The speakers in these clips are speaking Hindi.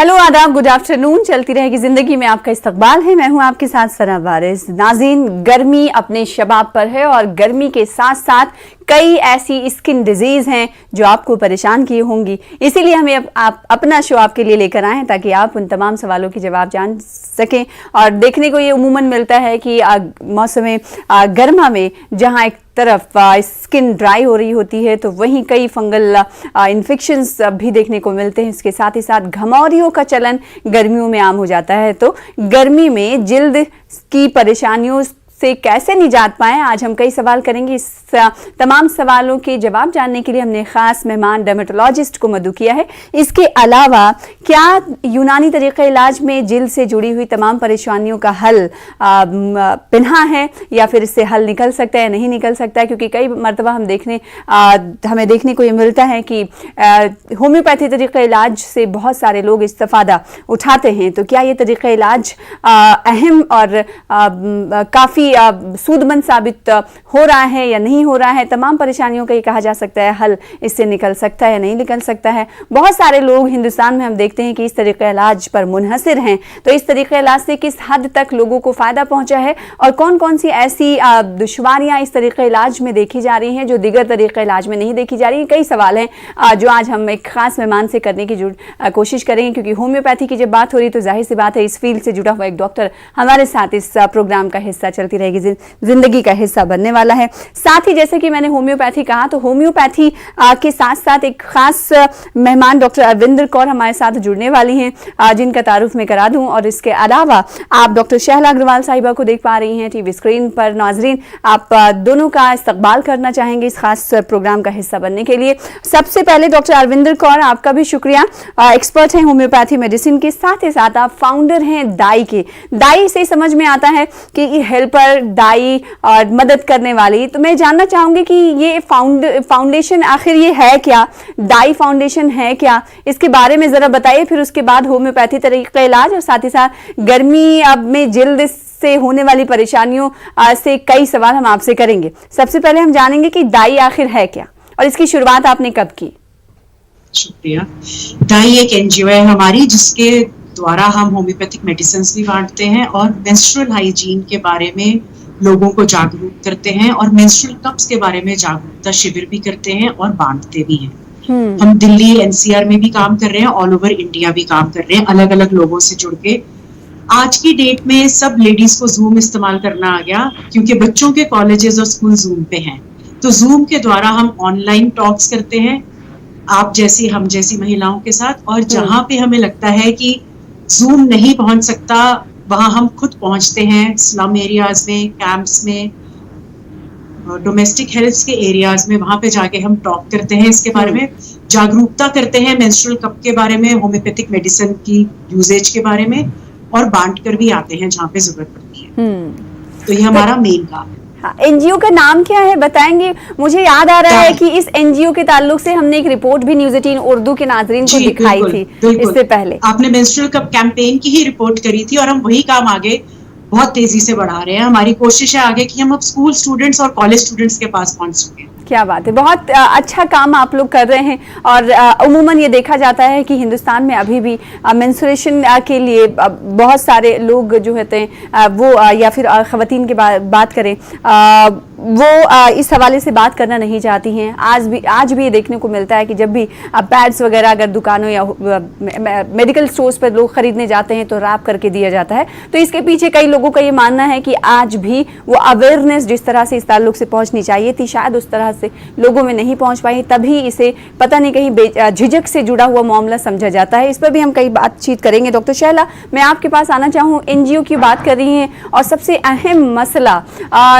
हेलो आदाब, गुड आफ्टरनून। चलती रहेगी जिंदगी में आपका इस्तकबाल है। मैं हूं आपके साथ सना वारिस। नाज़रीन, गर्मी अपने शबाब पर है और गर्मी के साथ साथ कई ऐसी स्किन डिजीज हैं जो आपको परेशान की होंगी। इसीलिए हमें आप अपना शो आपके लिए लेकर आए हैं ताकि आप उन तमाम सवालों के जवाब जान सकें। और देखने को ये उमूमन मिलता है कि मौसम गर्मा में जहां एक तरफ स्किन ड्राई हो रही होती है तो वहीं कई फंगल इन्फेक्शंस भी देखने को मिलते हैं। इसके साथ ही साथ घमौरियों का चलन गर्मियों में आम हो जाता है। तो गर्मी में जिल्द की परेशानियों से कैसे निजात पाएं, आज हम कई सवाल करेंगे। इस तमाम सवालों के जवाब जानने के लिए हमने खास मेहमान डर्मेटोलॉजिस्ट को मदऊ किया है। इसके अलावा क्या यूनानी तरीक़े इलाज में जिल्द से जुड़ी हुई तमाम परेशानियों का हल पिन्हा है या फिर इससे हल निकल सकता है या नहीं निकल सकता है, क्योंकि कई मरतबा हमें देखने को ये मिलता है कि होम्योपैथी तरीक़े इलाज से बहुत सारे लोग इस्तेफ़ादा उठाते हैं। तो क्या ये तरीक़े इलाज अहम और काफ़ी सूदमंद साबित हो रहा है या नहीं हो रहा है? तमाम परेशानियों का ये कहा जा सकता है हल इससे निकल सकता है या नहीं निकल सकता है। बहुत सारे लोग हिंदुस्तान में हम देखते हैं कि इस तरीके इलाज पर मुनहसिर हैं। तो इस तरीके इलाज से किस हद तक लोगों को फ़ायदा पहुंचा है और कौन कौन सी ऐसी दुश्वारियां इस तरीके इलाज में देखी जा रही हैं जो दिगर तरीके इलाज में नहीं देखी जा रही हैं? कई सवाल हैं जो आज हम एक खास मेहमान से करने की कोशिश करेंगे, क्योंकि होम्योपैथी की जब बात हो रही तो जाहिर सी बात है इस फील्ड से जुड़ा हुआ एक डॉक्टर हमारे साथ इस प्रोग्राम का हिस्सा, चलती रहेगी जिंदगी का हिस्सा बनने वाला है। साथ ही जैसे कि मैंने होम्योपैथी कहा तो होम्योपैथी के साथ साथ एक खास मेहमान डॉक्टर अरविंदर कौर हमारे साथ जुड़ने वाली हैं, जिनका तारुफ मैं करा दूं। और इसके अलावा आप डॉक्टर शहला अग्रवाल साहिबा को देख पा रही हैं टीवी स्क्रीन पर। नाजरीन, आप दोनों का इस्तकबाल करना चाहेंगे इस खास प्रोग्राम का हिस्सा बनने के लिए। सबसे पहले डॉक्टर अरविंदर कौर, आपका भी शुक्रिया। एक्सपर्ट हैं होम्योपैथी मेडिसिन के, साथ ही साथ आप फाउंडर हैं दाई के। दाई से समझ में आता है कि हेल्पर, दाई और मदद करने वाली। तो मैं जानना चाहूंगी कि ये फाउंडेशन आखिर ये है क्या, दाई फाउंडेशन है क्या, इसके बारे में जरा बताइए। फिर उसके बाद होम्योपैथी तरीके इलाज और साथ ही साथ गर्मी अब में जिल्द से होने वाली परेशानियों से कई सवाल हम आपसे करेंगे। सबसे पहले हम जानेंगे कि दाई आखिर है क्या और इसकी शुरुआत आपने कब की? शुक्रिया। दाई एक एनजीओ है हमारी जिसके द्वारा हम होम्योपैथिक मेडिसिन भी बांटते हैं और मेंस्ट्रुअल हाइजीन के बारे में लोगों को जागरूक करते हैं और मेंस्ट्रुअल कप्स के बारे में जागरूकता शिविर भी करते हैं और बांटते भी हैं। हम दिल्ली एनसीआर में भी काम कर रहे हैं, ऑल ओवर इंडिया भी काम कर रहे हैं, अलग अलग लोगों से जुड़ के। आज की डेट में सब लेडीज को जूम इस्तेमाल करना आ गया क्योंकि बच्चों के कॉलेजेस और स्कूल जूम पे हैं। तो जूम के द्वारा हम ऑनलाइन टॉक्स करते हैं आप जैसी हम जैसी महिलाओं के साथ, और जहां पे हमें लगता है कि जूम नहीं पहुंच सकता वहां हम खुद पहुंचते हैं। स्लम एरियाज में, कैंप्स में, डोमेस्टिक हेल्थ के एरियाज में, वहां पे जाके हम टॉक करते हैं, इसके बारे में जागरूकता करते हैं, मेंस्ट्रुअल कप के बारे में, होम्योपैथिक मेडिसिन की यूजेज के बारे में, और बांट कर भी आते हैं जहाँ पे जरूरत पड़ती है। तो ये हमारा मेन काम है। एनजीओ का नाम क्या है बताएंगे? मुझे याद आ रहा है कि इस एनजीओ के ताल्लुक से हमने एक रिपोर्ट भी न्यूज़ 18 उर्दू के नाजरीन को दिखाई थी इससे पहले। आपने मेंस्ट्रुअल कप कैंपेन की ही रिपोर्ट करी थी और हम वही काम आगे बहुत तेजी से बढ़ा रहे हैं। हमारी कोशिश है आगे कि हम अब स्कूल स्टूडेंट्स और कॉलेज स्टूडेंट्स के पास पहुंच सकें। क्या बात है, बहुत अच्छा काम आप लोग कर रहे हैं। और उमूमन ये देखा जाता है कि हिंदुस्तान में अभी भी मेंस्ट्रुएशन के लिए बहुत सारे लोग जो होते हैं वो या फिर ख़वातीन की बात करें वो इस हवाले से बात करना नहीं चाहती हैं। आज भी ये देखने को मिलता है कि जब भी पैड्स वगैरह अगर दुकानों या मेडिकल स्टोर्स पर लोग खरीदने जाते हैं तो रैप करके दिया जाता है। तो इसके पीछे कई लोगों का ये मानना है कि आज भी वो अवेयरनेस जिस तरह से इस ताल्लुक से पहुंचनी चाहिए थी शायद उस तरह से लोगों में नहीं पहुंच पाई, तभी इसे पता नहीं कहीं झिझक से जुड़ा हुआ मामला समझा जाता है। इस पर भी हम कई बातचीत करेंगे। डॉक्टर शहला, मैं आपके पास आना चाहूँ, एनजीओ की बात कर रही हैं और सबसे अहम मसला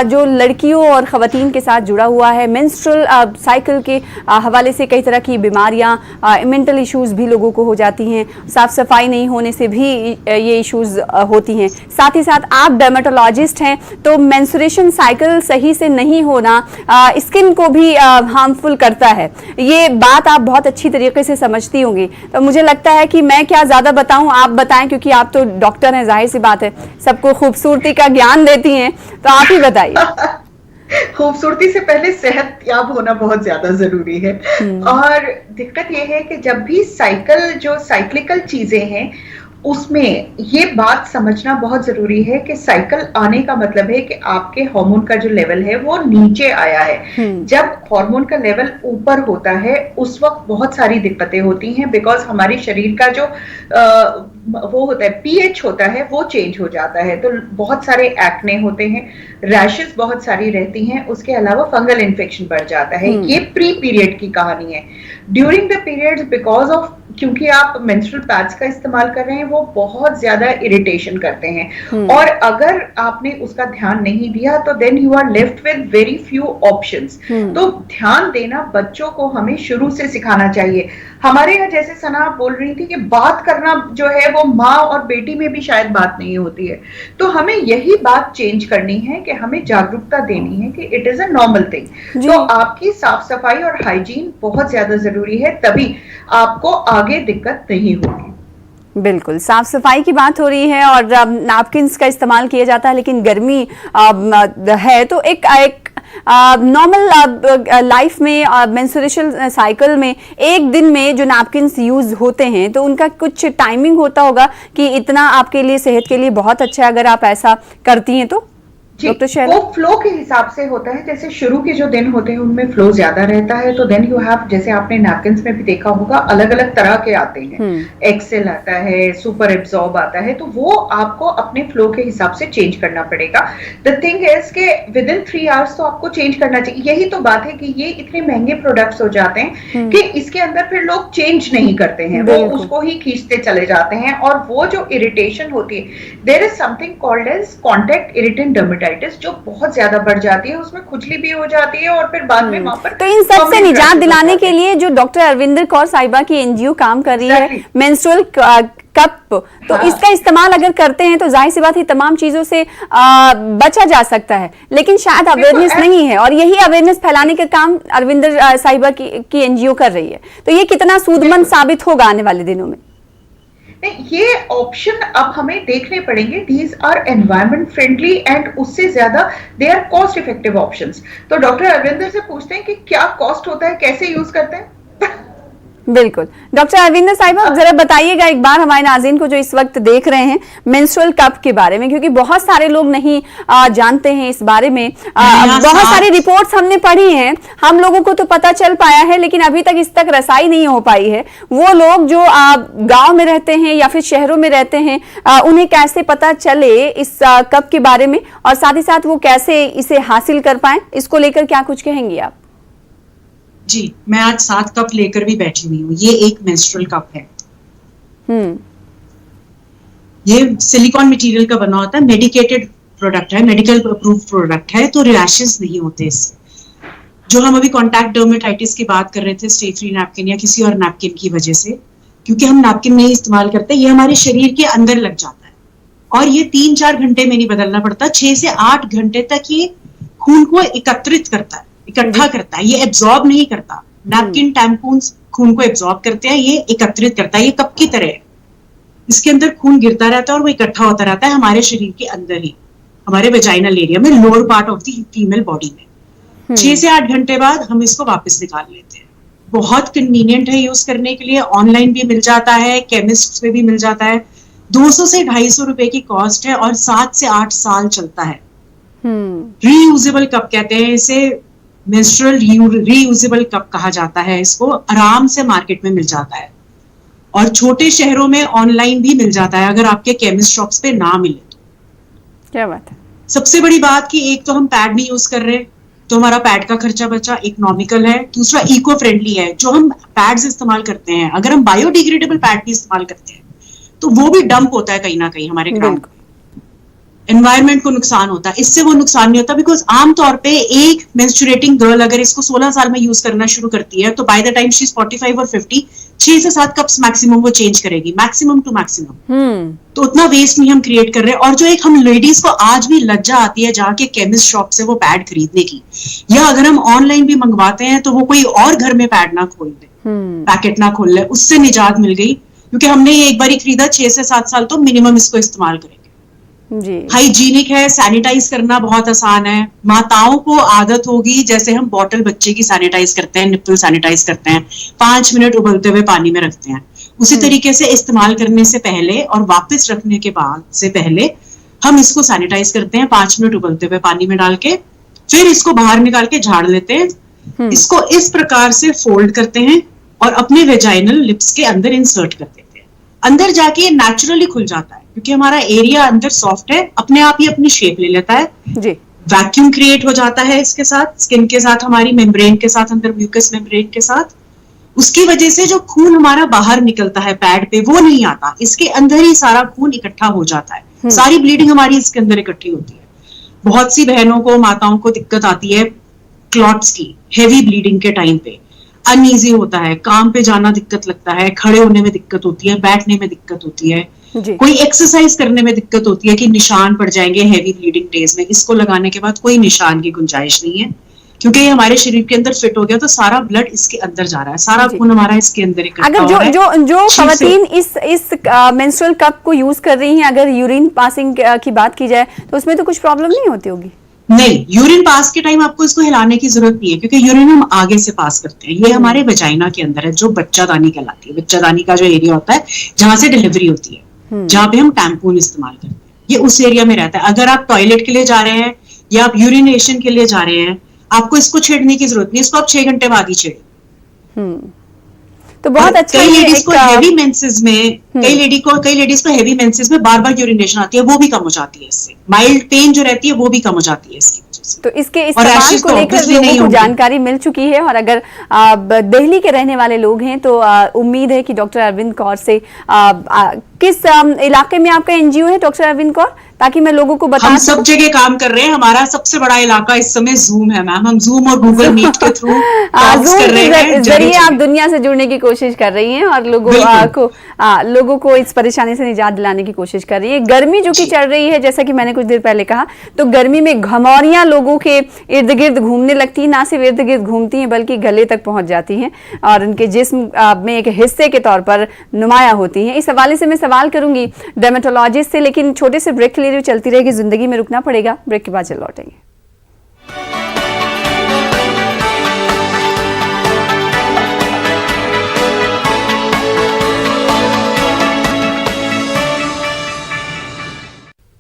जो लड़कियों और ख़वातीन के साथ जुड़ा हुआ है, मेंस्ट्रुअल साइकिल के हवाले से कई तरह की बीमारियां, मेंटल इश्यूज़ भी लोगों को हो जाती हैं, साफ़ सफाई नहीं होने से भी ये इश्यूज़ होती हैं। साथ ही साथ आप डर्मेटोलॉजिस्ट हैं, तो मेंस्ट्रुएशन साइकिल सही से नहीं होना स्किन को भी हार्मफुल करता है। ये बात आप बहुत अच्छी तरीके से समझती होंगी। तो मुझे लगता है कि मैं क्या ज़्यादा बताऊं, आप बताएं, क्योंकि आप तो डॉक्टर हैं, जाहिर सी बात है सबको खूबसूरती का ज्ञान देती हैं, तो आप ही बताइए। खूबसूरती से पहले सेहत याब होना बहुत ज्यादा जरूरी है। और दिक्कत यह है कि जब भी जो साइक्लिकल चीजें हैं, उसमें ये बात समझना बहुत जरूरी है कि साइकिल आने का मतलब है कि आपके हार्मोन का जो लेवल है वो नीचे आया है। जब हार्मोन का लेवल ऊपर होता है उस वक्त बहुत सारी दिक्कतें होती हैं, बिकॉज हमारे शरीर का जो वो होता है पीएच होता है वो चेंज हो जाता है, तो बहुत सारे एक्ने होते हैं, रैशेस बहुत सारी रहती हैं, उसके अलावा फंगल इन्फेक्शन बढ़ जाता है। ये प्री पीरियड की कहानी है। During the periods, because of क्योंकि आप मेंस्ट्रुअल पैड्स का इस्तेमाल कर रहे हैं, वो बहुत ज्यादा इरिटेशन करते हैं, और अगर आपने उसका ध्यान नहीं दिया तो then you are left with very few options. तो ध्यान देना बच्चों को हमें शुरू से सिखाना चाहिए। हमारे यहाँ जैसे सना आप बोल रही थी कि बात करना जो है वो माँ और बेटी में भी शायद बात नहीं होती है, तो हमें यही बात चेंज करनी है कि हमें जागरूकता देनी है कि it is a normal thing. तो आपकी साफ सफाई और हाइजीन बहुत ज्यादा जरूरी है, तभी आपको आगे दिक्कत नहीं होगी। बिल्कुल, साफ सफाई की बात हो रही है और नैपकिन्स का इस्तेमाल किया जाता है, लेकिन गर्मी है तो एक नॉर्मल लाइफ में मेंस्ट्रुएशन साइकिल में एक दिन में जो नैपकिन्स यूज होते हैं तो उनका कुछ टाइमिंग होता होगा कि इतना आपके लिए सेहत के लिए बहुत अच्छा है अगर आप ऐसा करती हैं तो? डॉक्टर शैला, वो फ्लो के हिसाब से होता है। जैसे शुरू के जो दिन होते हैं उनमें फ्लो ज्यादा रहता है, तो देन यू हैव, जैसे आपने नैपकिन्स में भी देखा होगा, अलग अलग तरह के आते हैं, एक्सेल आता है, सुपर एब्जॉर्ब आता है, तो वो आपको अपने फ्लो के हिसाब से चेंज करना पड़ेगा। द थिंग इज के विद इन 3 आवर्स तो आपको चेंज करना चाहिए। यही तो बात है कि ये इतने महंगे प्रोडक्ट्स हो जाते हैं कि इसके अंदर फिर लोग चेंज नहीं करते हैं, वो उसको ही खींचते चले जाते हैं, और वो जो इरिटेशन होती है, there is something called as contact irritant dermatitis, जो बहुत ज्यादा बढ़ जाती है, उसमें खुजली भी हो जाती है और फिर बाद में वहां पर। तो इन सब से निजात दिलाने के लिए जो डॉक्टर अरविंदर कौर साहिबा की एनजीओ काम कर रही है, मेंस्ट्रुअल कप, तो इसका इस्तेमाल अगर करते हैं तो जाहिर सी बात है तमाम चीजों से बचा जा सकता है, लेकिन शायद अवेयरनेस नहीं है, और यही अवेयरनेस फैलाने का काम अरविंदर साहिबा की एनजीओ कर रही है। तो ये कितना सूदमंद साबित होगा आने वाले दिनों में? ये ऑप्शन अब हमें देखने पड़ेंगे। These are environment friendly and उससे ज्यादा they are cost effective options. तो डॉक्टर अरविंदर से पूछते हैं कि क्या कॉस्ट होता है, कैसे यूज करते हैं? बिल्कुल, डॉक्टर अरविंदर साहिबा जरा बताइएगा एक बार हमारे नाज़रीन को जो इस वक्त देख रहे हैं मेंस्ट्रुअल कप के बारे में, क्योंकि बहुत सारे लोग नहीं जानते हैं इस बारे में। बहुत सारी रिपोर्ट्स हमने पढ़ी हैं, हम लोगों को तो पता चल पाया है, लेकिन अभी तक इस तक रसाई नहीं हो पाई है। वो लोग जो गांव में रहते हैं या फिर शहरों में रहते हैं, उन्हें कैसे पता चले इस कप के बारे में, और साथ ही साथ वो कैसे इसे हासिल कर पाए, इसको लेकर क्या कुछ कहेंगी आप? जी, मैं आज 7 कप लेकर भी बैठी हुई हूँ। ये एक मेंस्ट्रुअल कप है। ये सिलिकॉन मटेरियल का बना होता है, मेडिकेटेड प्रोडक्ट है, मेडिकल अप्रूव प्रोडक्ट है, तो रैशेस नहीं होते इससे। जो हम अभी कॉन्टैक्ट डर्मेटाइटिस की बात कर रहे थे, स्टे फ्री नैपकिन या किसी और नैपकिन की वजह से, क्योंकि हम नैपकिन नहीं इस्तेमाल करते, ये हमारे शरीर के अंदर लग जाता है और ये 3-4 घंटे में नहीं बदलना पड़ता, 6 से 8 घंटे तक ये खून को एकत्रित करता है, इकट्ठा करता है, ये एब्जॉर्ब नहीं करता। नैपकिन, टैम्पून्स खून को एब्जॉर्ब करते हैं, ये एकत्रित करता है। ये कप की तरह है, इसके अंदर खून गिरता रहता है और वो इकट्ठा होता रहता है हमारे शरीर के अंदर ही, हमारे वेजाइनल एरिया में, lower part of the female body में। 6 से 8 घंटे बाद हम इसको वापस निकाल लेते हैं। बहुत कन्वीनियंट है यूज करने के लिए, ऑनलाइन भी मिल जाता है, केमिस्ट में भी मिल जाता है। 200 से 250 रुपए की कॉस्ट है और 7 से 8 साल चलता है। रीयूजेबल कप कहते हैं इसे, मेंस्ट्रुअल रीयूजेबल कप कहा जाता है इसको। आराम से मार्केट में मिल जाता है और छोटे शहरों में ऑनलाइन भी मिल जाता है, अगर आपके केमिस्ट शॉप्स पे ना मिले तो। क्या बात है। सबसे बड़ी बात कि एक तो हम पैड नहीं यूज कर रहे, तो हमारा पैड का खर्चा बचा, इकोनॉमिकल है। दूसरा इको फ्रेंडली है। जो हम पैड्स इस्तेमाल करते हैं, अगर हम बायोडिग्रेडेबल पैड भी इस्तेमाल करते हैं तो वो भी डंप होता है कहीं ना कहीं हमारे ग्राउंड में, एनवायरमेंट को नुकसान होता है। इससे वो नुकसान नहीं होता, बिकॉज आमतौर पे एक मेंस्ट्रुएटिंग गर्ल अगर इसको 16 साल में यूज करना शुरू करती है तो by the time she is 45 और 50, 6 से 7 कप्स मैक्सिमम वो चेंज करेगी, मैक्सिमम टू मैक्सिमम। तो उतना वेस्ट नहीं हम क्रिएट कर रहे। और जो एक हम लेडीज को आज भी लज्जा आती है जाके केमिस्ट शॉप से वो पैड खरीदने की, या अगर हम ऑनलाइन भी मंगवाते हैं तो वो कोई और घर में पैड ना खोल दे, पैकेट ना खोल ले, उससे निजात मिल गई। क्योंकि हमने ये एक बार ही खरीदा, 6 से 7 साल तो मिनिमम इसको इस्तेमाल करेंगे। जी। हाइजीनिक है, सैनिटाइज करना बहुत आसान है। माताओं को आदत होगी, जैसे हम बॉटल बच्चे की सैनिटाइज करते हैं, निप्पल सैनिटाइज करते हैं, 5 मिनट उबलते हुए पानी में रखते हैं, उसी तरीके से इस्तेमाल करने से पहले और वापस रखने के बाद से पहले हम इसको सैनिटाइज करते हैं 5 मिनट उबलते हुए पानी में डाल के, फिर इसको बाहर निकाल के झाड़ लेते हैं। इसको इस प्रकार से फोल्ड करते हैं और अपने वेजाइनल लिप्स के अंदर इंसर्ट कर देते हैं। अंदर जाके नेचुरली खुल जाता है क्योंकि हमारा एरिया अंदर सॉफ्ट है, अपने आप ही अपनी शेप ले लेता है जी। वैक्यूम क्रिएट हो जाता है इसके साथ, स्किन के साथ, हमारी मेम्ब्रेन के साथ, अंदर म्यूकस मेम्ब्रेन के साथ। उसकी वजह से जो खून हमारा बाहर निकलता है पैड पे वो नहीं आता, इसके अंदर ही सारा खून इकट्ठा हो जाता है। सारी ब्लीडिंग हमारी इसके अंदर इकट्ठी होती है। बहुत सी बहनों को, माताओं को दिक्कत आती है क्लॉट्स की, हेवी ब्लीडिंग के टाइम पे अनईजी होता है, काम पे जाना दिक्कत लगता है, खड़े होने में दिक्कत होती है, बैठने में दिक्कत होती है, कोई एक्सरसाइज करने में दिक्कत होती है कि निशान पड़ जाएंगे हेवी ब्लीडिंग डेज में। इसको लगाने के बाद कोई निशान की गुंजाइश नहीं है क्योंकि ये हमारे शरीर के अंदर फिट हो गया, तो सारा ब्लड इसके अंदर जा रहा है, सारा खून हमारा इसके अंदर इकट्ठा हो रहा है। अगर जो खवातीन इस मेंस्ट्रुअल कप को यूज कर रही हैं, अगर यूरिन पासिंग की बात की जाए तो उसमें तो कुछ प्रॉब्लम नहीं होती होगी? नहीं, यूरिन पास के टाइम आपको इसको हिलाने की जरूरत नहीं है क्योंकि यूरिन हम आगे से पास करते हैं। ये हमारे वजाइना के अंदर है, जो बच्चादानी कहलाती है। बच्चादानी का जो एरिया होता है जहां से डिलीवरी होती है, जहां पे हम टैम्पून इस्तेमाल करते हैं, ये उस एरिया में रहता है। अगर आप टॉयलेट के लिए जा रहे हैं या आप यूरिनेशन के लिए जा रहे हैं, आपको इसको छेड़ने की जरूरत नहीं, इसको आप 6 घंटे बाद ही छेड़ें। तो बहुत अच्छा। कई लेडीज को हेवी मेंसेस में, कई लेडीज को हेवी मेंसेस में बार बार यूरिनेशन आती है, वो भी कम हो जाती है इससे। माइल्ड पेन जो रहती है वो भी कम हो जाती है इसकी वजह से। तो इसके इस्तेमाल को लेकर लोगों को जानकारी मिल चुकी है, और अगर दिल्ली के रहने वाले लोग हैं तो उम्मीद है कि डॉक्टर अरविंद कौर से किस इलाके में आपका एनजीओ है डॉक्टर अरविंद कौर, ताकि मैं लोगों को बता। हम सब जगह काम कर रहे हैं। हमारा सबसे बड़ा इलाका इस समय जूम है मैम। हम जूम और गूगल मीट के थ्रू कर रहे हैं, जरिए आप दुनिया से जुड़ने की कोशिश कर रही हैं और लोगों को इस परेशानी से निजात दिलाने की कोशिश कर रही है। गर्मी जो कि चल रही है, जैसा कि मैंने कुछ देर पहले कहा, तो गर्मी में घमौरियां लोगों के इर्द गिर्द घूमने लगती हैं, ना सिर्फ इर्द गिर्द घूमती हैं बल्कि गले तक पहुंच जाती हैं और उनके जिस्म में एक हिस्से के तौर पर नुमाया होती हैं। इस हवाले से मैं सवाल करूंगी डर्मेटोलॉजिस्ट से, लेकिन छोटे से ब्रेक के लिए चलती रहेगी जिंदगी में, रुकना पड़ेगा। ब्रेक के बाद चल लौटेंगे।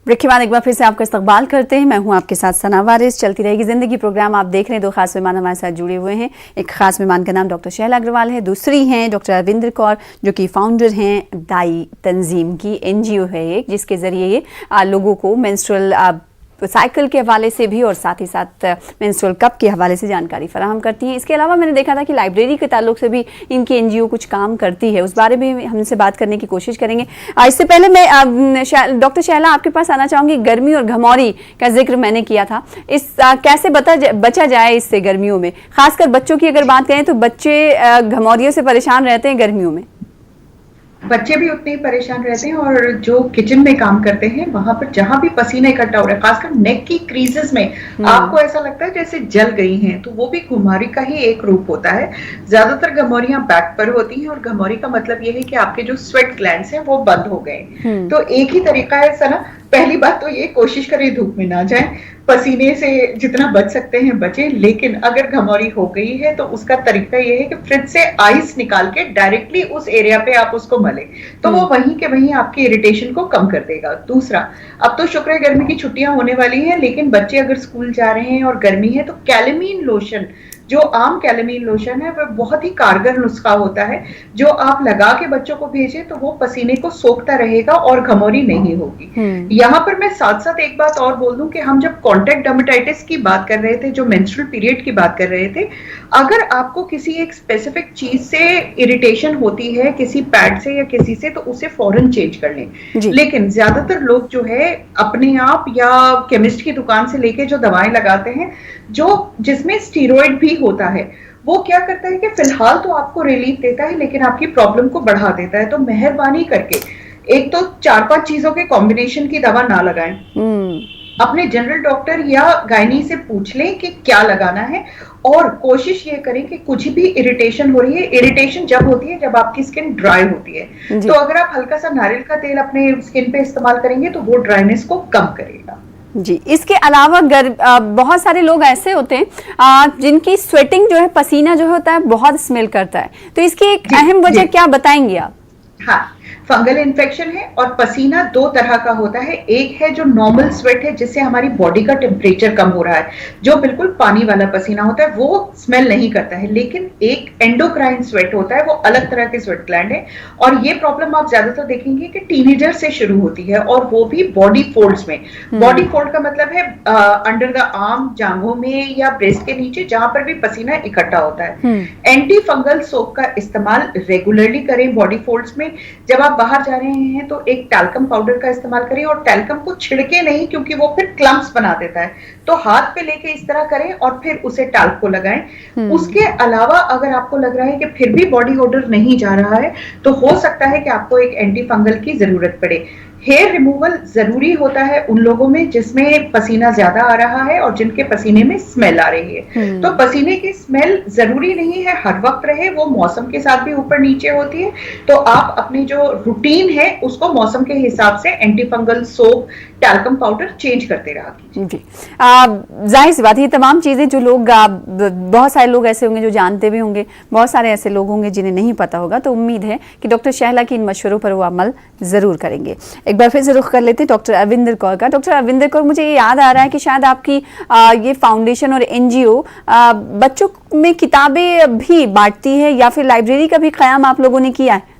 ब्रेक के बाद एक बार फिर से आपका इस्तकबाल करते हैं। मैं हूं आपके साथ सना वारिस। चलती रहेगी जिंदगी प्रोग्राम आप देख रहे हैं। 2 खास मेहमान हमारे साथ जुड़े हुए हैं। एक खास मेहमान का नाम डॉक्टर शैला अग्रवाल है, दूसरी हैं डॉक्टर अरविंद कौर जो कि फाउंडर हैं दाई तंजीम की। एनजीओ है एक, जिसके जरिए ये लोगों को मेंस्ट्रुअल साइकिल के हवाले से भी और साथ ही साथ मेंस्ट्रुअल कप के हवाले से जानकारी फराहम करती हैं। इसके अलावा मैंने देखा था कि लाइब्रेरी के ताल्लुक से भी इनकी एनजीओ कुछ काम करती है, उस बारे में हम इनसे बात करने की कोशिश करेंगे। इससे पहले मैं डॉक्टर शैला आपके पास आना चाहूँगी। गर्मी और घमौरी का जिक्र मैंने किया था, इस कैसे बचा जाए इससे गर्मियों में? खासकर बच्चों की अगर बात करें तो बच्चे घमौरियों से परेशान रहते हैं गर्मियों में। बच्चे भी उतने ही परेशान रहते हैं और जो किचन में काम करते हैं वहां पर जहां भी पसीना इकट्ठा हो रहा है, खासकर नेक की क्रीजेस में आपको ऐसा लगता है जैसे जल गई हैं, तो वो भी घमौरी का ही एक रूप होता है। ज्यादातर घमौरियां बैक पर होती हैं और घमौरी का मतलब ये है कि आपके जो स्वेट ग्लैंड्स हैं वो बंद हो गए। तो एक ही तरीका है सना, पहली बात तो ये कोशिश करें धूप में ना जाएं, पसीने से जितना बच सकते हैं बचें। लेकिन अगर घमौरी हो गई है तो उसका तरीका ये है कि फ्रिज से आइस निकाल के डायरेक्टली उस एरिया पे आप उसको मलें, तो वो वहीं के वहीं आपकी इरिटेशन को कम कर देगा। दूसरा, अब तो शुक्र है गर्मी की छुट्टियां होने वाली हैं, लेकिन बच्चे अगर स्कूल जा रहे हैं और गर्मी है तो कैलेमीन लोशन, जो आम कैलेमीन लोशन है, वह बहुत ही कारगर नुस्खा होता है जो आप लगा के बच्चों को भेजें तो वो पसीने को सोखता रहेगा और घमौरी नहीं होगी। यहाँ पर मैं साथ साथ एक बात और बोल दूं कि हम जब कॉन्टैक्ट डर्मेटाइटिस की बात कर रहे थे, जो मेंस्ट्रुअल पीरियड की बात कर रहे थे, अगर आपको किसी एक स्पेसिफिक चीज से इरिटेशन होती है, किसी पैड से या किसी से, तो उसे फौरन चेंज कर लें। लेकिन ज्यादातर लोग जो है अपने आप या केमिस्ट की दुकान से लेके जो दवाएं लगाते हैं, जो जिसमें स्टीरॉयड भी होता है, वो क्या करता है कि फिलहाल तो आपको रिलीफ देता है लेकिन आपकी प्रॉब्लम को बढ़ा देता है। तो मेहरबानी करके एक तो 4-5 चीजों के कॉम्बिनेशन की दवा ना लगाएं। अपने जनरल डॉक्टर या गायनी से पूछ लें कि क्या लगाना है, और कोशिश ये करें कि कुछ भी इरिटेशन हो रही है, इरिटेशन जब होती है जब आपकी स्किन ड्राई होती है, तो अगर आप हल्का सा नारियल का तेल अपने स्किन पे इस्तेमाल करेंगे तो वो ड्राइनेस को कम करेगा। जी, इसके अलावा बहुत सारे लोग ऐसे होते हैं जिनकी स्वेटिंग जो है, पसीना जो होता है बहुत स्मेल करता है, तो इसकी एक अहम वजह क्या बताएंगे आप? हाँ, फंगल इन्फेक्शन है, और पसीना दो तरह का होता है। एक है जो नॉर्मल स्वेट है, जिससे हमारी बॉडी का टेम्परेचर कम हो रहा है, जो बिल्कुल पानी वाला पसीना होता है, वो स्मेल नहीं करता है। लेकिन एक एंडोक्राइन स्वेट होता है, वो अलग तरह के स्वेट ग्लैंड है, और ये प्रॉब्लम आप ज्यादातर देखेंगे कि टीनेजर से शुरू होती है, और वो भी बॉडी फोल्ड्स में। बॉडी फोल्ड का मतलब है अंडर द आर्म, जांघों में या ब्रेस्ट के नीचे, जहां पर भी पसीना इकट्ठा होता है। एंटी फंगल सोप का इस्तेमाल रेगुलरली करें बॉडी फोल्ड्स में। जब आप बाहर जा रहे हैं तो एक टैल्कम पाउडर का इस्तेमाल करें, और टैल्कम को छिड़के नहीं, क्योंकि वो फिर क्लम्प्स बना देता है, तो हाथ पे लेके इस तरह करें और फिर उसे टैल्क को लगाएं। उसके अलावा अगर आपको लग रहा है कि फिर भी बॉडी ओडर नहीं जा रहा है, तो हो सकता है कि आपको एक एंटी फंगल की जरूरत पड़े। हेयर रिमूवल जरूरी होता है उन लोगों में जिसमें पसीना ज्यादा आ रहा है और जिनके पसीने में स्मेल आ रही है। तो पसीने की स्मेल जरूरी नहीं है हर वक्त रहे, वो मौसम के साथ भी ऊपर नीचे होती है। तो आप अपनी जो रूटीन है उसको मौसम के हिसाब से anti fungal soap, talcum powder change करते रहा कीजिए। जी, जाहिर सी बात है, ये तमाम चीजें जो लोग बहुत सारे लोग ऐसे होंगे जो जानते भी होंगे, बहुत सारे ऐसे लोग होंगे जिन्हें नहीं पता होगा, तो उम्मीद है कि डॉक्टर शहला की इन मशवरों पर वो अमल जरूर करेंगे। एक बार फिर से रुख कर लेते हैं डॉक्टर अविंदर कौर का। डॉक्टर अविंदर कौर, मुझे ये याद आ रहा है कि शायद आपकी ये फाउंडेशन और एनजीओ बच्चों में किताबें भी बांटती है, या फिर लाइब्रेरी का भी क़याम आप लोगों ने किया है?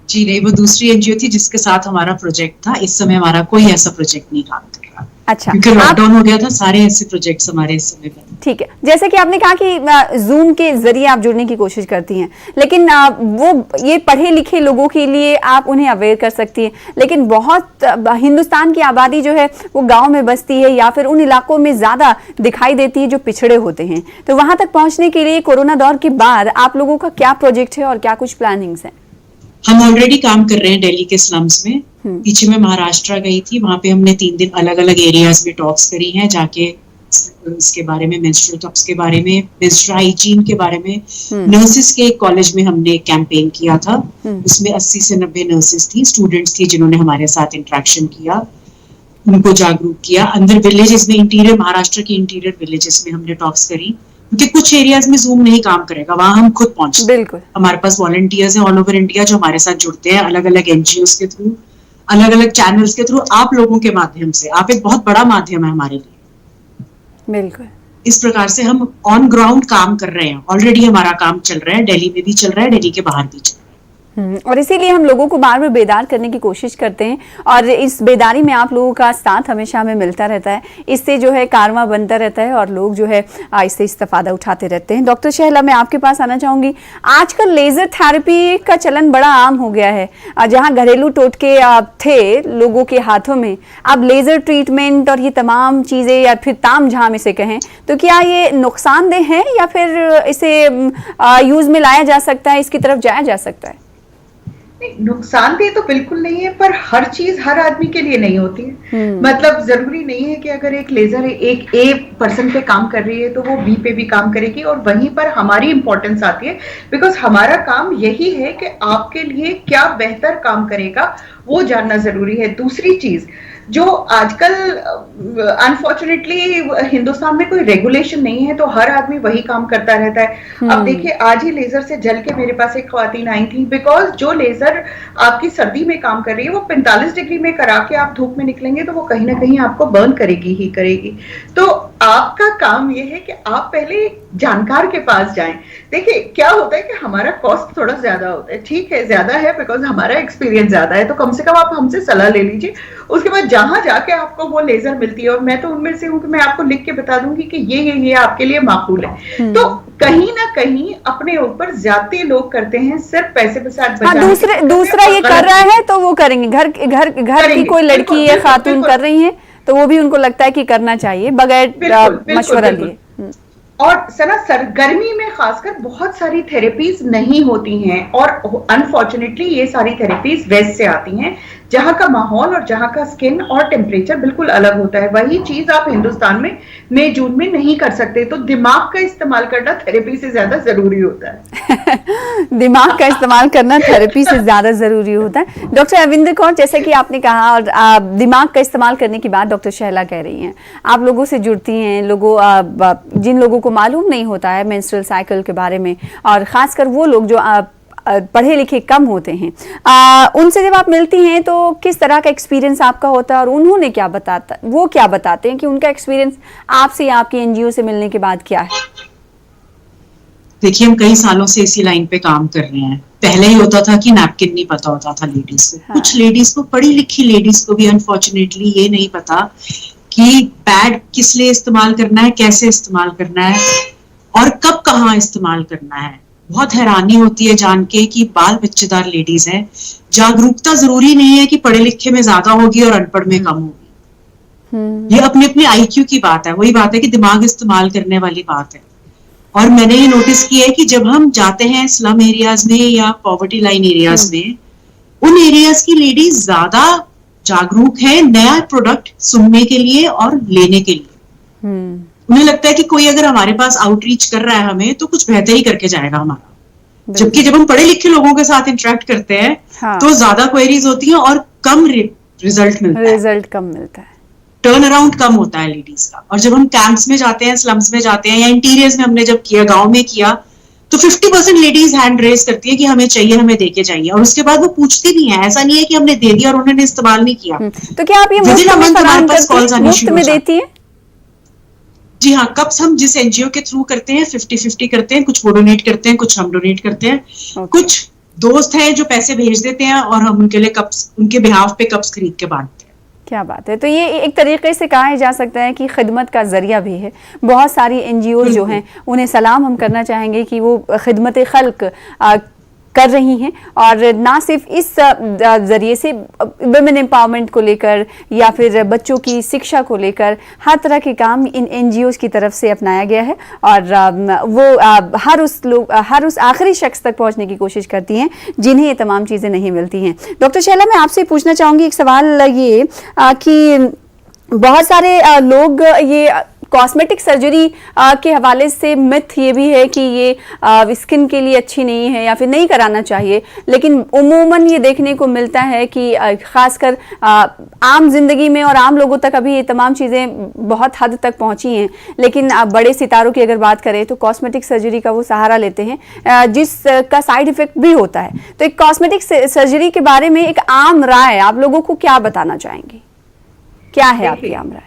जी नहीं, वो दूसरी एनजीओ थी जिसके साथ हमारा प्रोजेक्ट था। इस समय हमारा कोई ऐसा प्रोजेक्ट नहीं काम कर रहा। अच्छा, क्योंकि लॉकडाउन हो गया था, सारे ऐसे प्रोजेक्ट्स हमारे इस समय बंद। ठीक है, जैसे कि आपने कहा कि जूम के जरिए आप जुड़ने की कोशिश करती हैं, लेकिन वो ये पढ़े लिखे लोगों के लिए आप उन्हें अवेयर कर सकती हैं, लेकिन बहुत हिंदुस्तान की आबादी जो है वो गांव में बसती है या फिर उन इलाकों में ज्यादा दिखाई देती है जो पिछड़े होते हैं। तो वहां तक पहुंचने के लिए कोरोना दौर के बाद आप लोगों का क्या प्रोजेक्ट है और क्या कुछ प्लानिंग्स हैं? हम ऑलरेडी काम कर रहे हैं दिल्ली के स्लम्स में। पीछे मैं महाराष्ट्र गई थी, वहां पे हमने 3 दिन अलग अलग एरियाज में टॉक्स करी हैं, जाके इसके बारे में, मेंस्ट्रुअल कप्स के बारे में, मेंस्ट्रुअल हाइजीन के बारे में। नर्सेस के कॉलेज में हमने कैंपेन किया था, उसमें 80 से 90 नर्सेस थी, स्टूडेंट्स थी जिन्होंने हमारे साथ इंटरेक्शन किया, उनको जागरूक किया। अंदर विलेजेस में, इंटीरियर महाराष्ट्र के इंटीरियर विलेजेस में हमने टॉक्स करी, क्योंकि कुछ एरियाज में जूम नहीं काम करेगा, वहां हम खुद पहुंचते हैं। बिल्कुल, हमारे पास वॉलंटियर्स हैं ऑल ओवर इंडिया जो हमारे साथ जुड़ते हैं, अलग अलग एनजीओस के थ्रू, अलग अलग चैनल्स के थ्रू, आप लोगों के माध्यम से। आप एक बहुत बड़ा माध्यम है हमारे लिए। बिल्कुल, इस प्रकार से हम ऑन ग्राउंड काम कर रहे हैं। ऑलरेडी हमारा काम चल रहा है, दिल्ली में भी चल रहा है, दिल्ली के बाहर भी चल रहा है। और इसीलिए हम लोगों को बार बार बेदार करने की कोशिश करते हैं, और इस बेदारी में आप लोगों का साथ हमेशा हमें मिलता रहता है। इससे जो है कारवां बनता रहता है और लोग जो है इससे इस्तेफादा उठाते रहते हैं। डॉक्टर शहला, मैं आपके पास आना चाहूंगी। आजकल लेजर थेरेपी का चलन बड़ा आम हो गया है, जहां घरेलू टोटके थे लोगों के हाथों में, अब लेजर ट्रीटमेंट और ये तमाम चीजें, या फिर तामझाम इसे कहें, तो क्या ये नुकसानदेह है या फिर इसे यूज में लाया जा सकता है, इसकी तरफ जाया जा सकता है? नुकसानदेह तो बिल्कुल नहीं है, पर हर चीज हर आदमी के लिए नहीं होती है। मतलब जरूरी नहीं है कि अगर एक लेजर एक ए पर्सन पे काम कर रही है तो वो बी पे भी काम करेगी, और वहीं पर हमारी इंपॉर्टेंस आती है, बिकॉज हमारा काम यही है कि आपके लिए क्या बेहतर काम करेगा वो जानना जरूरी है। दूसरी चीज, जो आजकल अनफॉर्चुनेटली हिंदुस्तान में कोई रेगुलेशन नहीं है, तो हर आदमी वही काम करता रहता है। अब देखिए, आज ही लेजर से जल के मेरे पास एक ख्वातीन आई थी, बिकॉज जो लेजर आपकी सर्दी में काम कर रही है वो 45 डिग्री में करा के आप धूप में निकलेंगे तो वो कहीं ना कहीं आपको बर्न करेगी ही करेगी। तो आपका काम ये है कि आप पहले जानकार के पास जाएं। देखिए क्या होता है कि हमारा कॉस्ट थोड़ा ज्यादा होता है, ठीक है ज्यादा है बिकॉज हमारा एक्सपीरियंस ज्यादा है, तो कम से कम आप हमसे सलाह ले लीजिए। उसके बाद जहां जाके आपको वो लेजर मिलती है, और मैं तो उनमें से हूं कि मैं आपको लिख के बता दूंगी कि ये आपके लिए माकूल है। तो कहीं ना कहीं अपने ऊपर ज्यादा लोग करते हैं सिर्फ पैसे के साथ बचाने। दूसरा ये कर रहा है तो वो करेंगे, घर की कोई लड़की या खातून कर रही है तो वो भी उनको लगता है कि करना चाहिए बगैर मशवरा लिए। और गर्मी में खासकर बहुत सारी थेरेपीज नहीं होती हैं, और अनफॉर्चुनेटली ये सारी थेरेपीज वेस्ट से आती हैं, जहाँ का माहौल और जहाँ का स्किन और टेम्परेचर बिल्कुल अलग होता है। वही चीज आप हिंदुस्तान में मई जून में नहीं कर सकते, तो दिमाग का इस्तेमाल करना थेरेपी से ज्यादा जरूरी होता है। दिमाग का इस्तेमाल करना थेरेपी से ज्यादा जरूरी होता है। डॉक्टर अविंदर कौर, जैसे कि आपने कहा, और दिमाग का इस्तेमाल करने की बात डॉक्टर शहला कह रही हैं, आप लोगों से जुड़ती हैं, जिन लोगों को मालूम नहीं होता है मेंस्ट्रुअल साइकिल के बारे में, और खासकर वो लोग जो पढ़े लिखे कम होते हैं, उनसे जब आप मिलती हैं तो किस तरह का एक्सपीरियंस आपका होता है, और उन्होंने क्या बताते हैं कि उनका एक्सपीरियंस आपसे या आपकी एनजीओ से मिलने के बाद क्या है? देखिए, हम कई सालों से इसी लाइन पे काम कर रहे हैं। पहले ही होता था कि नैपकिन नहीं पता होता था लेडीज को। हाँ। कुछ लेडीज को, पढ़ी लिखी लेडीज को भी अनफॉर्चुनेटली ये नहीं पता कि पैड किस लिए इस्तेमाल करना है, कैसे इस्तेमाल करना है और कब कहाँ इस्तेमाल करना है। बहुत हैरानी होती है जान के कि बाल बच्चेदार लेडीज हैं। जागरूकता जरूरी नहीं है कि पढ़े लिखे में ज्यादा होगी और अनपढ़ में कम होगी। ये अपने अपने आईक्यू की बात है। वही बात है कि दिमाग इस्तेमाल करने वाली बात है। और मैंने ये नोटिस किया है कि जब हम जाते हैं स्लम एरियाज में या पॉवर्टी लाइन एरियाज में, उन एरियाज की लेडीज ज्यादा जागरूक है नया प्रोडक्ट सुनने के लिए और लेने के लिए। उन्हें लगता है कि कोई अगर हमारे पास आउटरीच कर रहा है हमें, तो कुछ बेहतर ही करके जाएगा हमारा। जबकि जब हम पढ़े लिखे लोगों के साथ इंटरेक्ट करते हैं, हाँ। तो ज्यादा क्वेरीज होती हैं और कम रिजल्ट मिलता है, टर्न अराउंड कम होता है लेडीज का। और जब हम कैंप्स में जाते हैं, स्लम्स में जाते हैं, या इंटीरियर्स में हमने जब किया, गांव में किया, तो 50% लेडीज हैंड रेज करती है कि हमें चाहिए, हमें देके चाहिए, और उसके बाद वो पूछती नहीं है। ऐसा नहीं है कि हमने दे दिया और उन्होंने इस्तेमाल नहीं किया। तो क्या आप ये मुफ्त में देती हैं? जी हाँ, कप्स हम जिस एनजीओ के थ्रू करते हैं 50-50 करते हैं। कुछ वो डोनेट करते हैं, कुछ हम डोनेट करते हैं। कुछ दोस्त हैं जो पैसे भेज देते हैं और हम उनके लिए कप्स, उनके बिहाफ पे कप्स खरीद के बांटते हैं। क्या बात है। तो ये एक तरीके से कहा जा सकता है कि खिदमत का जरिया भी है। बहुत सारी एनजीओ जो हैं, उन्हें सलाम हम करना चाहेंगे कि वो खिदमत खल्क कर रही हैं, और ना सिर्फ इस जरिए से वुमेन एम्पावरमेंट को लेकर या फिर बच्चों की शिक्षा को लेकर हर तरह के काम इन एनजीओज़ की तरफ से अपनाया गया है, और वो हर उस आखिरी शख्स तक पहुंचने की कोशिश करती हैं जिन्हें ये तमाम चीज़ें नहीं मिलती हैं। डॉक्टर शैला, मैं आपसे पूछना चाहूँगी एक सवाल ये कि बहुत सारे लोग ये कॉस्मेटिक सर्जरी के हवाले से मिथ ये भी है कि ये स्किन के लिए अच्छी नहीं है या फिर नहीं कराना चाहिए, लेकिन उमूमन ये देखने को मिलता है कि खासकर आम जिंदगी में और आम लोगों तक अभी ये तमाम चीज़ें बहुत हद तक पहुंची हैं, लेकिन बड़े सितारों की अगर बात करें तो कॉस्मेटिक सर्जरी का वो सहारा लेते हैं, जिसका साइड इफेक्ट भी होता है। तो एक कॉस्मेटिक सर्जरी के बारे में एक आम राय आप लोगों को क्या बताना चाहेंगे? क्या है आपकी आम राय?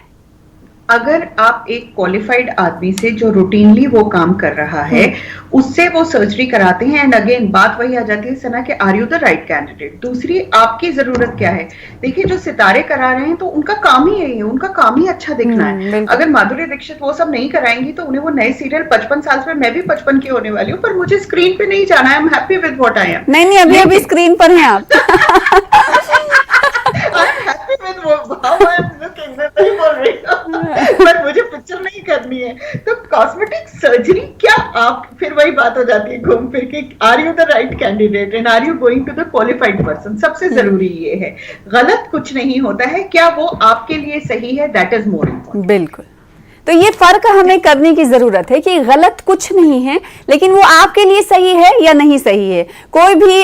अगर आप एक क्वालिफाइड आदमी से जो रूटीनली वो काम कर रहा है उससे वो सर्जरी कराते हैं, एंड अगेन बात वही आ जाती है सना कि are you the right candidate. दूसरी, आपकी जरूरत क्या है। देखिए, जो सितारे करा रहे हैं तो उनका काम ही यही है, उनका काम ही अच्छा दिखना है। अगर माधुरी दीक्षित वो सब नहीं कराएंगी तो उन्हें वो नए सीरियल 55 साल में, मैं भी 55 की होने वाली हूँ, पर मुझे स्क्रीन पे नहीं जाना है। I am happy with what I am. नहीं, अभी स्क्रीन पर हैं आप। पर मुझे पिक्चर नहीं करनी है। तो कॉस्मेटिक सर्जरी क्या, आप फिर वही बात हो जाती है घूम फिर के, are you the right candidate and are you going to the qualified person. सबसे जरूरी ये है, गलत कुछ नहीं होता है, क्या वो आपके लिए सही है, दैट इज मोर इम्पोर्टेंट। बिल्कुल। तो ये फर्क हमें करने की जरूरत है कि गलत कुछ नहीं है, लेकिन वो आपके लिए सही है या नहीं सही है। कोई भी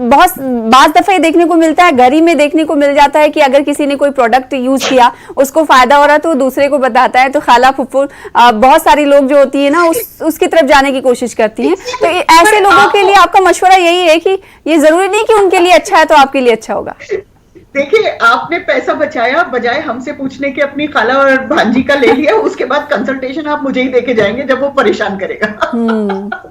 बहुत बाज दफे देखने को मिलता है, घर ही में देखने को मिल जाता है कि अगर किसी ने कोई प्रोडक्ट यूज किया, उसको फायदा हो रहा है तो दूसरे को बताता है। तो खाला फुफ्फू बहुत सारी लोग जो होती है ना, उसकी तरफ जाने की कोशिश करती हैं। तो ऐसे लोगों के लिए आपका मशवरा यही है कि ये जरूरी नहीं कि उनके लिए अच्छा है तो आपके लिए अच्छा होगा। देखिए, आपने पैसा बचाया, बजाय हमसे पूछने के अपनी खाला और भांजी का ले लिया, उसके बाद कंसल्टेशन आप मुझे ही देके जाएंगे जब वो परेशान करेगा।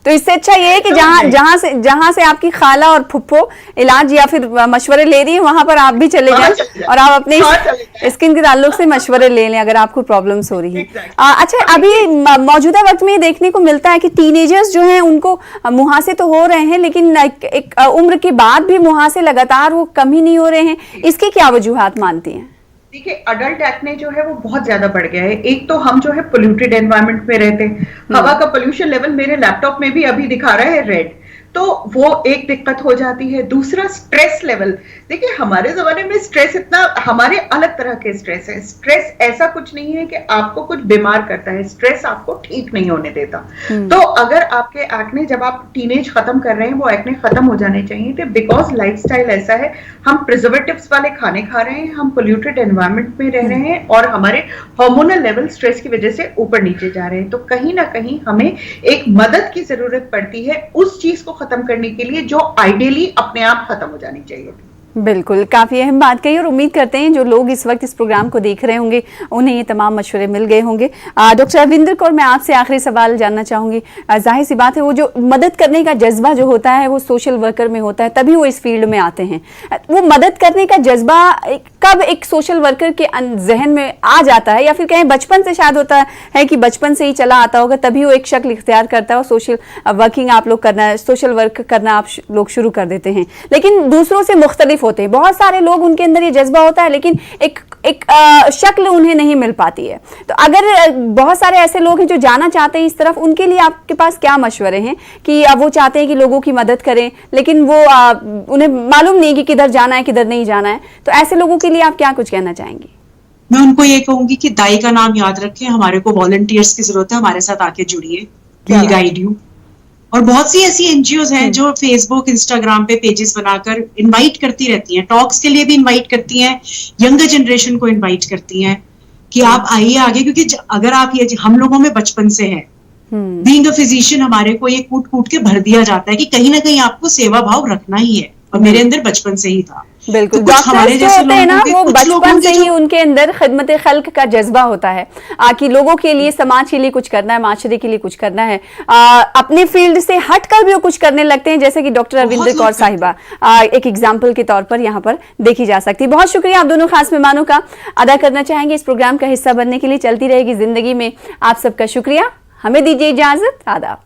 तो इससे अच्छा ये है कि जहां से आपकी खाला और फुप्पो इलाज या फिर मशवरे ले रही है, वहां पर आप भी चले जाएं और आप अपने स्किन के ताल्लुक से मशवरे ले लें अगर आपको प्रॉब्लम्स हो रही है। अच्छा, अभी मौजूदा वक्त में देखने को मिलता है कि टीनेजर्स जो हैं उनको मुहासे तो हो रहे हैं, लेकिन एक उम्र के बाद भी मुहासे लगातार वो कम ही नहीं हो रहे हैं। इसकी क्या वजूहात मानती हैं? देखिए, अडल्ट एक्ने जो है वो बहुत ज्यादा बढ़ गया है। एक तो हम जो है पोल्यूटेड एनवायरनमेंट में रहते हैं, हवा का पोल्यूशन लेवल मेरे लैपटॉप में भी अभी दिखा रहा है रेड। तो वो एक दिक्कत हो जाती है। दूसरा स्ट्रेस लेवल, देखिए हमारे जमाने में स्ट्रेस इतना, हमारे अलग तरह के स्ट्रेस है। स्ट्रेस ऐसा कुछ नहीं है कि आपको कुछ बीमार करता है, स्ट्रेस आपको ठीक नहीं होने देता। तो अगर आपके एक्ने, जब आप टीनेज खत्म कर रहे हैं, वो एक्ने खत्म हो जाने चाहिए थे, बिकॉज लाइफस्टाइल ऐसा है, हम प्रिजर्वेटिव्स वाले खाने खा रहे हैं, हम पोल्यूटेड एनवायरनमेंट में रह रहे हैं और हमारे हार्मोनल लेवल स्ट्रेस की वजह से ऊपर नीचे जा रहे हैं। तो कहीं ना कहीं हमें एक मदद की जरूरत पड़ती है उस चीज को खत्म करने के लिए जो आइडियली अपने आप खत्म हो जानी चाहिए थी। बिल्कुल, काफ़ी अहम बात कही और उम्मीद करते हैं जो लोग इस वक्त इस प्रोग्राम को देख रहे होंगे उन्हें ये तमाम मशवरे मिल गए होंगे। डॉक्टर अरविंदर कौर, मैं आपसे आखिरी सवाल जानना चाहूँगी। जाहिर सी बात है, वो जो मदद करने का जज्बा जो होता है वो सोशल वर्कर में होता है, तभी वो इस फील्ड में आते हैं। वो मदद करने का जज्बा कब एक सोशल वर्कर के जहन में आ जाता है, या फिर कहें बचपन से शायद होता है कि बचपन से ही चला आता होगा, तभी वो एक शक्ल इख्तियार करता है और सोशल वर्किंग आप लोग करना, सोशल वर्क करना आप लोग शुरू कर देते हैं। लेकिन दूसरों से मुख्तलिफ होते हैं, बहुत सारे लोग उनके अंदर ये जज्बा होता है लेकिन एक शक्ल उन्हें नहीं मिल पाती है। तो अगर बहुत सारे ऐसे लोग हैं जो जाना चाहते हैं इस तरफ, उनके लिए आपके पास क्या मशवरे हैं कि वो चाहते हैं कि लोगों की मदद करें लेकिन वो उन्हें मालूम नहीं कि किधर जाना है किधर नहीं जाना है, तो ऐसे लोगों के लिए आप क्या कुछ कहना चाहेंगे? मैं उनको ये कहूंगी कि दाई का नाम याद रखें, हमारे को वॉलंटियर्स की जरूरत है, हमारे साथ आके जुड़िए, वी गाइड यू। और बहुत सी ऐसी एनजीओ हैं जो फेसबुक इंस्टाग्राम पे पेजेस बनाकर इनवाइट करती रहती हैं, टॉक्स के लिए भी इनवाइट करती हैं, यंगर जनरेशन को इनवाइट करती हैं कि आप आइए आगे, क्योंकि अगर आप ये हम लोगों में बचपन से है, बीइंग अ फिजिशियन हमारे को ये कूट कूट के भर दिया जाता है कि कहीं ना कहीं आपको सेवा भाव रखना ही है, और मेरे अंदर बचपन से ही था। बिल्कुल, तो हमारे जैसे होते हैं ना, वो बचपन से ही जो उनके अंदर खिदमत खल्क का जज्बा होता है कि लोगों के लिए, समाज के लिए कुछ करना है, माशरे के लिए कुछ करना है। अपने फील्ड से हटकर भी वो कुछ करने लगते हैं, जैसे कि डॉक्टर अरविंदर कौर साहिबा एक एग्जाम्पल के तौर पर यहाँ पर देखी जा सकती है। बहुत शुक्रिया आप दोनों खास मेहमानों का अदा करना चाहेंगे इस प्रोग्राम का हिस्सा बनने के लिए। चलती रहेगी जिंदगी में आप सबका शुक्रिया। हमें दीजिए इजाजत, आदाब।